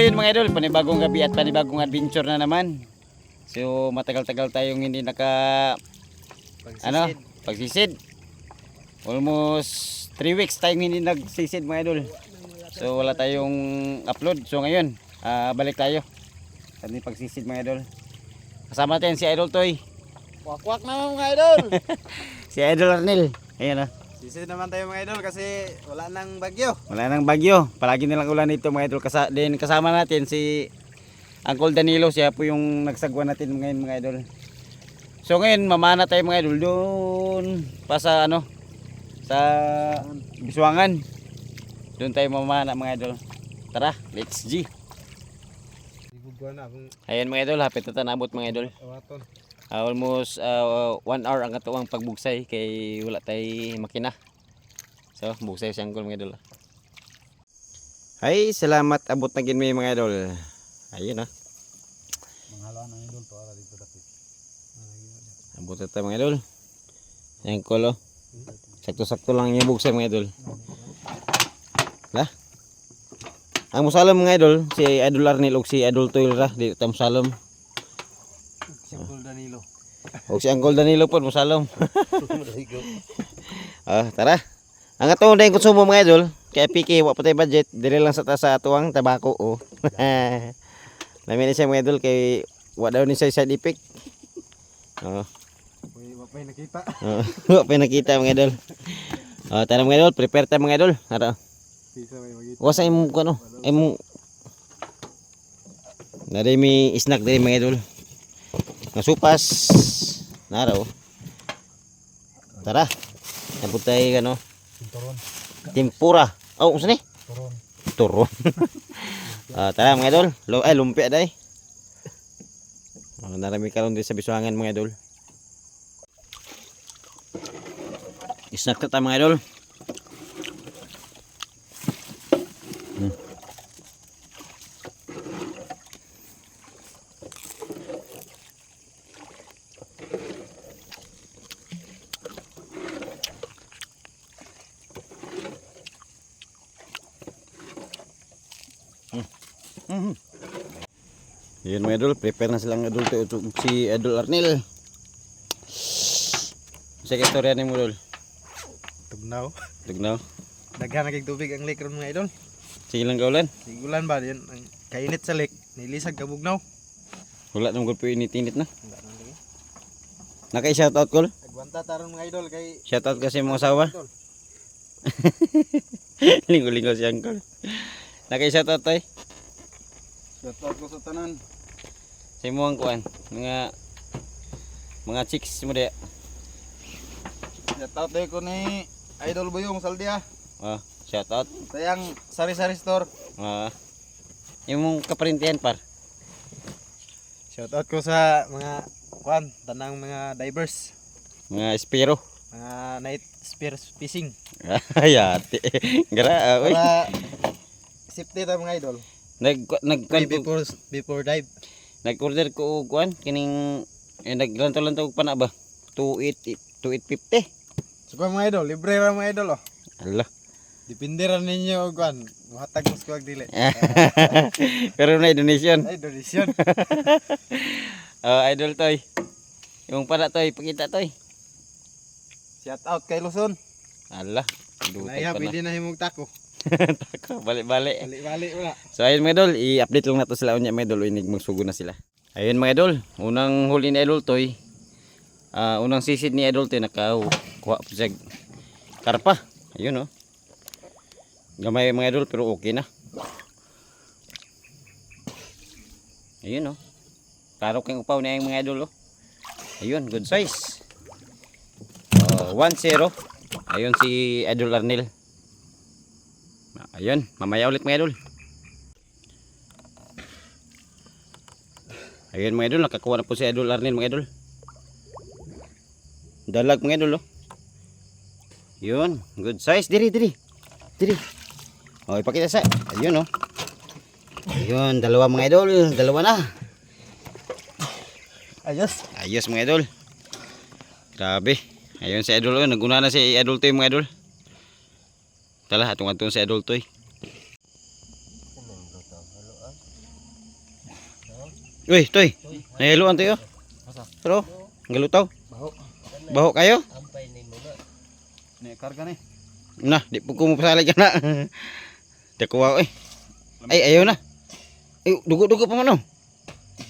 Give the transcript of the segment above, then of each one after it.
yun mga idol, panibagong gabi at panibagong adventure na naman. So matagal-tagal tayong hindi pagsisid. Almost 3 weeks tayong hindi nagsisid mga idol. So wala tayong upload. So ngayon, balik tayo. At pagsisid mga idol. Kasama natin si Idol Toy. Wakwak naman mga idol. Si Idol Arnel. Ayan na. Sisid naman tayo mga idol kasi wala nang bagyo. Wala nang bagyo. Palagi nilang ulan dito mga idol. Kasama natin si Uncle Danilo. Siya po yung nagsagwa natin ngayon mga idol. So ngayon mamana tayo mga idol doon pa sa sa Bisuangan. Doon tayo mamana mga idol. Tara, let's G. Ayan mga idol, hapit na tanabot mga idol. Almost 1 hour ang katuwang pagbugsay kay wala tay makina. So bugsay siyang mga idol. Ay, salamat abot na gin may mga idol. Ayun Manghalaan ang idol to ara dito dapit. Abot na tayo mga idol. Ayan kolo. Sakto-sakto lang yung bugsay mga idol. Lah. Ang musalom mga idol, si Idol Arnel o si Idol Toy ra, di ta musalom. Si Uncle Danilo. O si Uncle Danilo po musalom. Tara. Ang atong dayong konsumo mga idol, kaya piki wa pa tay budget, dili lang sa atuang tabako o. Lami ni siya mga idol kay wa daw ni siya side effect. Wa pa nakita. Wa pa nakita mga idol. Tara mga idol, prepare tayo mga idol. Ara. Wasa imong imong nari mi snack diri mga idol. Nga supas naraw. Tara. Nabot tayo tempura. Oh, unsa ni? Turon. Tara mga idol. Lumpia day. Narami karon din sa Bisuangan mga idol. Snack ta mga idol. Yan mga idol, prepare na silang idol si Idol Arnel. Sa istorya ni mo idol. Tugnaw. Daghan na kay tubig ang lake ron mga idol. Sige lang kaulan. Sigulan ba yan ang kainit sa lake, nilisag ka bugnaw. Wala nang gulpo init-init na. Naka-shout out call. Agwanta taron mga idol kay Shout out kasi mga asawa. Linggo-linggo si Uncle. Naka-shout out tay. Shout out ko sa tanan. Sa imo ang kuan, mga chicks mo de. Shout out day ko ni Idol Buyong Saldia. Shout out. Sayang sari-sari store. Imong kaparintihan par. Shout out ko sa mga tanang mga divers, Mga espiro. mga night spear fishing. Ayati. Gara oy. Para safety ta mga idol. Before dive. Nag-order ko og kuan kining naglanto-lanto og pana ba. 2850. So mga idol, libre ra mga idol oh. Allah. Depende ra ninyo og muhatag mo sa dili. Pero na donation. Ay donation. Idol Toy. Yung para Toy, pakita Toy. Shout out kay Luzon. Allah. Naya pwede na himog tako. Tako, balik-balik. Balik wala. So ayun mga idol, i-update lang nato sila unya mga idol, inig magsugo na sila. Ayun mga idol, unang huli ni Idol Toy. Unang sisid ni Idol Toy nakakuha po siya karpa. Ayun oh. Gamay mga idol pero okay na. Ayun oh. Klaro kang upaw na yung mga idol oh. Ayun, good size. 1-0. Ayun si Idol Arnel. Ayun, mamaya ulit mga idol. Ayun mga idol, nakakuha na po si Idol Arnel mga idol. Dalag mga idol oh. Yun, good size. Diri. Ipakita sa. Ayun oh. Ayun, dalawa mga idol, dalawa na. Ayos mga idol. Grabe. Ayun si Idol, naguna na si Idol Toy mga idol. Tala, atong si Idol Toy. Uy, toy. Nahiluan tayo. Asa? Pero, galutaw. Baho. Baho kayo? Ni karga ni. Nah, di po kumapasali ka na. Takuha eh. Ay, ayaw na. Ay, dugo-dugo pa man oh.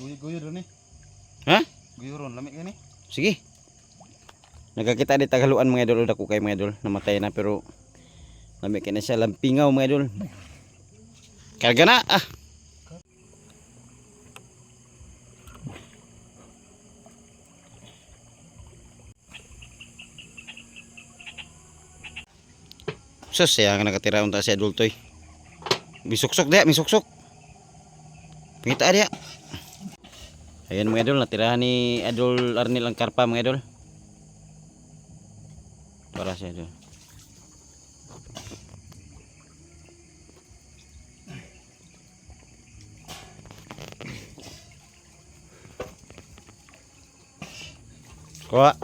Guyo-guyo ron ni. Ha? Guyo ron lamig ni. Sige. Nagkakita di tagaluan mga idol. Dako kay mga idol. Namatay na pero lamig na siya lampingaw mga idol. Karga na. Ah. Sus, saya nga nakatira unta si adultoy. Bisuksok dia, misuksok. Pingita dia. Ayan mga idol, natirahan ni Idol Arnel ang karpa mga idol. Para siya idol. Kuha.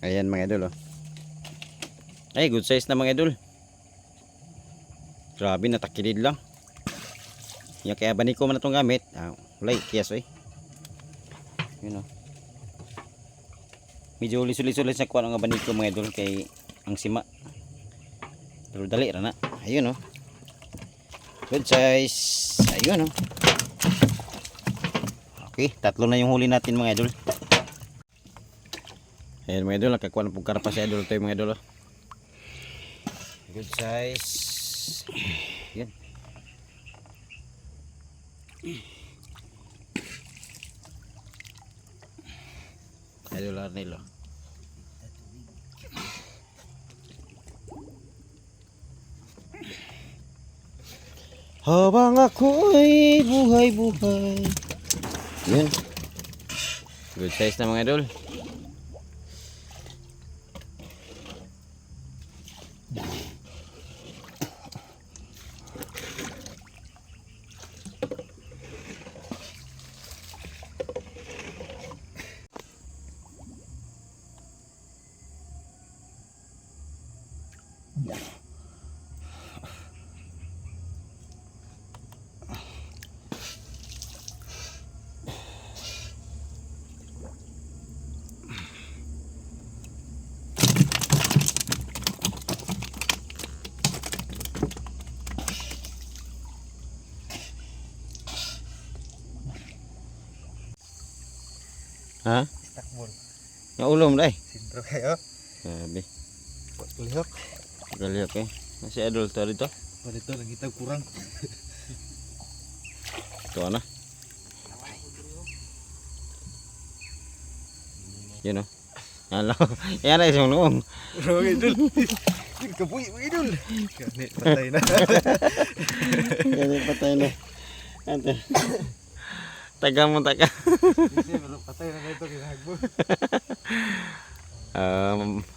Ayan mga idol oh. Ay, good size na mga idol. Grabe, natakilid lang. Yan kaya baniko man itong gamit. Ah, wala, kiyas eh. Yun oh. Medyo liso-liso sa kuha ng abaniko mga idol kay ang sima. Pero dali ra na. Ayun oh. Good size. Ayun oh. Okay, tatlo na yung huli natin mga idol. Ayan mga idol, nakakuha na pong karpa si idol ito mga idol oh. Good size. Yan. Idol Arnel oh. Habang ako'y buhay-buhay. Yan. Good size na mga idol. Ha? Takbol. Yang ulum dai. Sintro kayo. Sabi. Kulihok. Galihok eh. Masih adul tu dito. Pada ito lang kita kurang. Ito na. Yun oh. Halo. Yan na isang noong. Bro, idol. Kapuy, idol. Ganit, patay na. Ganit patay na. Ante. Taga mo taga. Kasi, patay na ito, kinahagbo.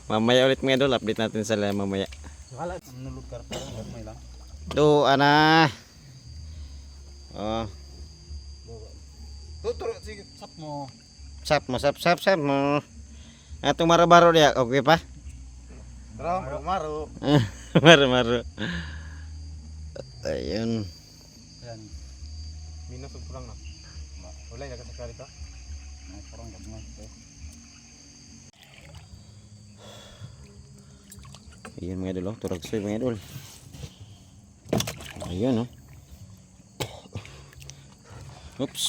Mamaya ulit mga idol, update natin sila mamaya. Wala, nulog karpa lang, may lang. Do ana. Oh, Tuturo, sige, sap mo. sap mo. Atong maro-baro dia, okay pa? Bro, maro. Maro. Ayun. Yan. Minus ang kurang na. Wala, nakasakari ka? Kurang ka mga. Ayun mga idol, oh. Turagsoy mga idol. Ayun oh. Oops.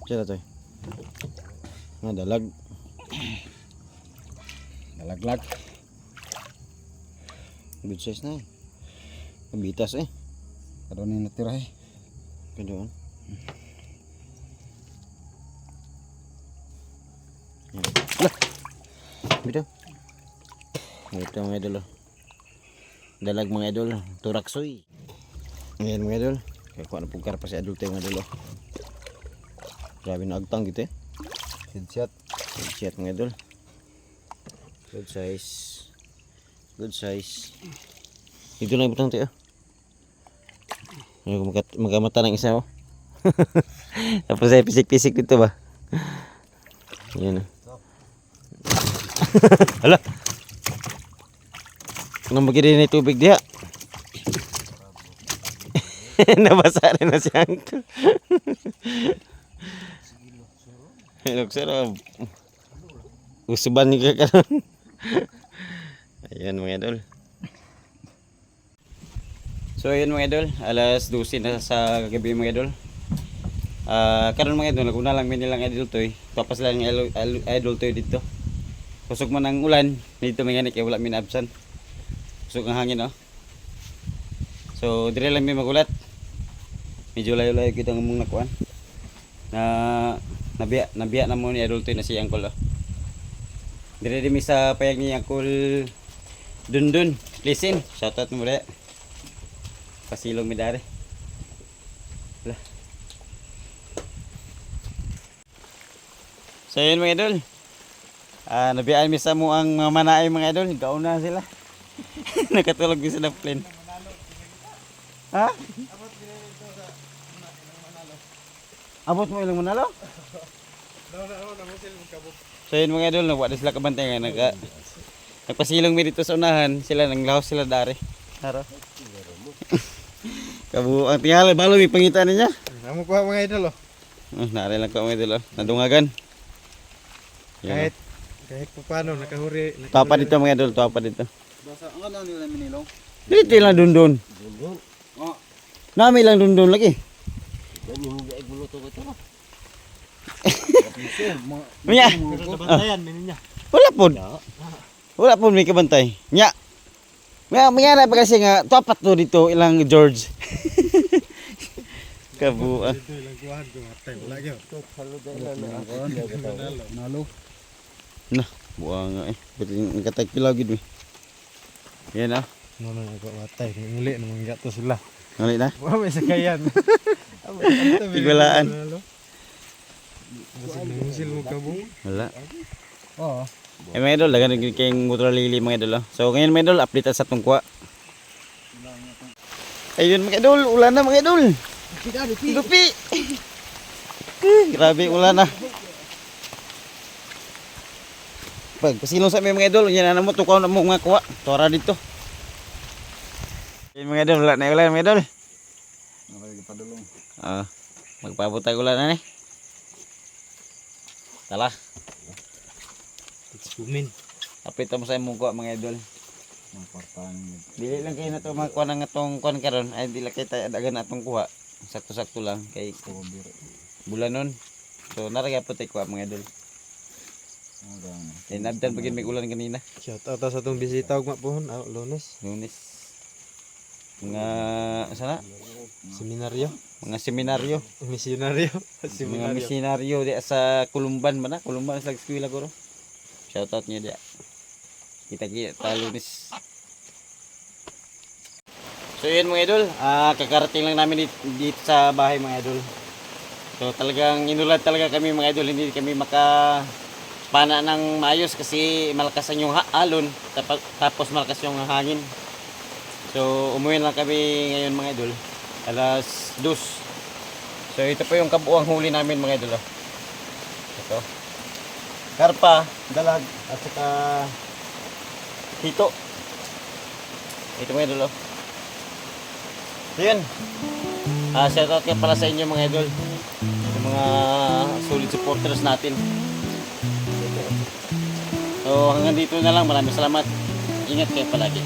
Sila to. Dalag. Dalaglag. Good size na eh. Kabitas eh. Karoon na natira eh. Doon. Lah. Bito. Ito mga idol. Dalag mga idol, turaksoy. Ngayon mga idol, kaya kung ano pong karpa si adult mga idol. Grabe na agtang gitu eh. Headshot. Headshot mga idol. Good size. Good size. Ito lang ibutang tayo. Magamata ng isa oh. Tapos ay pisik-pisik dito ba? Yan. Hala. Nang magiging na tubig diha. Nabasa rin na si Uncle. Hello, sir. Usuban ni ka karon. Ayan mga idol. So ayun mga idol, alas 12 na sa gabi mga idol. Karon mga idol, naguna lang nilang idol toy. Tapos lang idol toy dito. Kusog man ang ulan, dito may kay wala min absan. Kusog ang hangin oh. So dire lang mi magulat. Medyo layo-layo kita ngumong nakuan. Nabiya na mo ni idol toy na si Uncle oh. Dire mi sa payag ni Uncle Dundun. Listen, shoutout mo dere. Pasilong mi dare. Lah. So yun mga idol. Nabiyaan mi sa mo ang mga manaay mga idol. Gauna sila. Nakatulog mi sa plane. Ha? Abot mo ilang manalo? So yun mga idol, nagwa na sila kabantay nga. Nagpasilong mi dito sa unahan. Sila nanglahos sila dare. Haro. Kabu ang tingala balo mi pangitan niya. Amo ko mga idol oh. Nare lang ko mga idol oh. Nadungagan. Kahit paano nakahuri. Tuwa dito mga idol, tuwa dito. Basta ang ano nila minilong? Dito lang dundun. Dundun. Oh. Nami lang dundun lagi. Ganyan mo ay buluto ko ito. Nya. Bantayan niya. Wala po may kabantay. Nya. Mga na pa kasi nga tuwa to dito ilang George. Kabu. Dito ilang kuhan ko matay wala gyud. Nalo. Nah, buang nga eh. Betul katag pilaw gid. Yan ah. Nono ako matay nguli nang gato sila. Ngali na. Wa may sakayan. Tigwalaan. Musil mo kabung. Wala. Oo. Eh mga idol, lagan naging kayong motor lili mga idol. Oh. So ngayon mga idol, update sa tungkwa. Ayun mga idol, ulan na mga idol. Dupi. Grabe ulan na. Pag pasilong sa mga idol, yan na mo tukaw na mo nga kuha. Tora dito. Ayun mga idol, wala na ulan mga idol. Nagpadulong. Magpabutag ulan na ni. Tala. Kumin. Apit mo sa imong kuha mga idol. Dili lang kayo na to mga kuha ng atong kuha karon ay dili kay tayo dagan atong kuha. Sakto-sakto lang kay bulanon. So naragay po tayo kuha mga idol. Kay nabdan pagin may ulan kanina. Shout out sa atong bisita ug mapuhon Lunes. Lunes. Mga sana Seminaryo. mga seminaryo. Misyonaryo. Mga misyonaryo di sa Kulumban man na. Kulumban sa eskwela ko ro. Shoutout niyo dia. Kita-kita Lunes. So yun mga idol, kakarating lang namin dito sa bahay mga idol. So talagang inulad talaga kami mga idol, hindi kami makapana ng maayos kasi malakas yung alon, tapos malakas yung hangin. So umuwi lang kami ngayon mga idol, alas 2. So ito po yung kabuuang huli namin mga idol. Ito. Karpa, dalag, at saka hito. Ito mga idol. So yun. Shoutout ka pala sa inyo mga idol. Yung mga solid supporters natin. So hanggang dito na lang. Maraming salamat. Ingat kayo palagi.